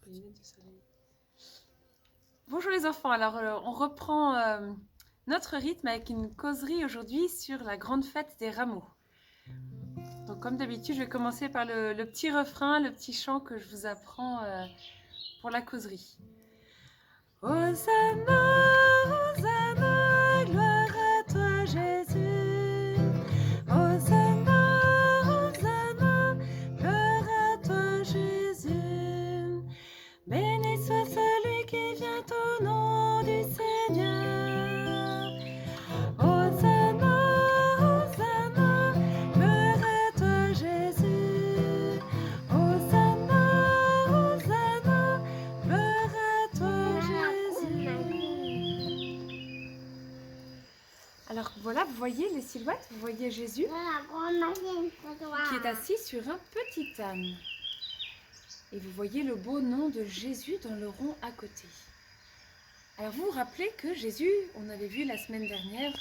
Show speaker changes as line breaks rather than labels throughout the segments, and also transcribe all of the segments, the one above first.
les lunettes du soleil. Bonjour les enfants, alors on reprend notre rythme avec une causerie aujourd'hui sur la grande fête des rameaux. Donc comme d'habitude, je vais commencer par le petit refrain, le petit chant que je vous apprends pour la causerie. Hosanna, Hosanna, gloire à toi Jésus. Hosanna, Hosanna, gloire à toi Jésus. Béni soit celui qui vient au nom du Seigneur. Hosanna, Hosanna, gloire à toi Jésus. Hosanna, Hosanna, gloire à toi Jésus. Alors voilà, vous voyez les silhouettes, vous voyez Jésus qui est assis sur un petit âne. Et vous voyez le beau nom de Jésus dans le rond à côté. Alors vous vous rappelez que Jésus, on avait vu la semaine dernière,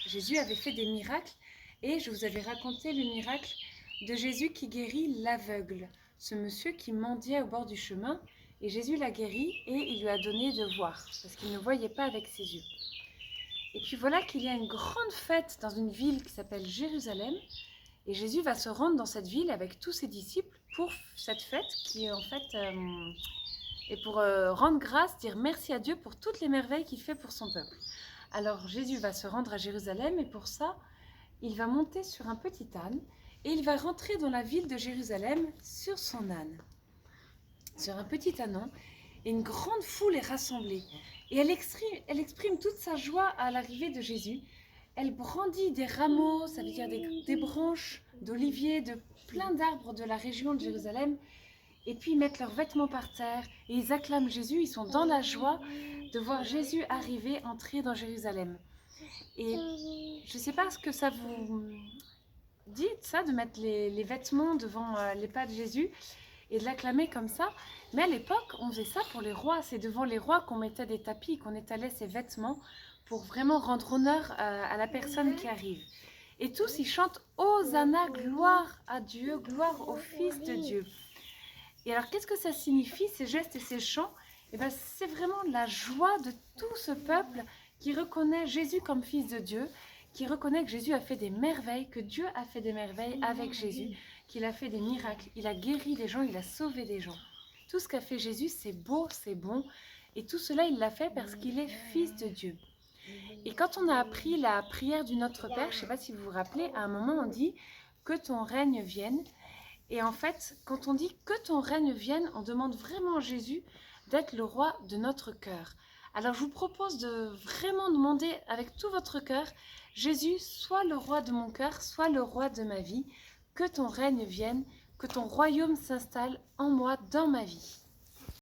Jésus avait fait des miracles et je vous avais raconté le miracle de Jésus qui guérit l'aveugle, ce monsieur qui mendiait au bord du chemin, et Jésus l'a guéri et il lui a donné de voir parce qu'il ne voyait pas avec ses yeux. Et puis voilà qu'il y a une grande fête dans une ville qui s'appelle Jérusalem. Et Jésus va se rendre dans cette ville avec tous ses disciples pour cette fête qui est en fait et pour rendre grâce, dire merci à Dieu pour toutes les merveilles qu'il fait pour son peuple. Alors Jésus va se rendre à Jérusalem et pour ça, il va monter sur un petit âne et il va rentrer dans la ville de Jérusalem sur son âne, sur un petit ânon. Et une grande foule est rassemblée et elle exprime toute sa joie à l'arrivée de Jésus. Elle brandit des rameaux, ça veut dire des branches d'olivier, de plein d'arbres de la région de Jérusalem. Et puis ils mettent leurs vêtements par terre et ils acclament Jésus. Ils sont dans la joie de voir Jésus arriver, entrer dans Jérusalem. Et je ne sais pas ce que ça vous dit, ça, de mettre les vêtements devant les pas de Jésus et de l'acclamer comme ça. Mais à l'époque, on faisait ça pour les rois. C'est devant les rois qu'on mettait des tapis, qu'on étalait ses vêtements pour vraiment rendre honneur à la personne qui arrive. Et tous, ils chantent « Hosanna, gloire à Dieu, gloire au Fils de Dieu ». Et alors, qu'est-ce que ça signifie, ces gestes et ces chants? Eh bien, c'est vraiment la joie de tout ce peuple qui reconnaît Jésus comme Fils de Dieu, qui reconnaît que Jésus a fait des merveilles, que Dieu a fait des merveilles avec Jésus, qu'il a fait des miracles, il a guéri des gens, il a sauvé des gens. Tout ce qu'a fait Jésus, c'est beau, c'est bon, et tout cela, il l'a fait parce qu'il est Fils de Dieu. Et quand on a appris la prière du Notre Père, je ne sais pas si vous vous rappelez, à un moment on dit « que ton règne vienne ». Et en fait, quand on dit « que ton règne vienne », on demande vraiment à Jésus d'être le roi de notre cœur. Alors je vous propose de vraiment demander avec tout votre cœur « Jésus, sois le roi de mon cœur, sois le roi de ma vie, que ton règne vienne, que ton royaume s'installe en moi, dans ma vie ».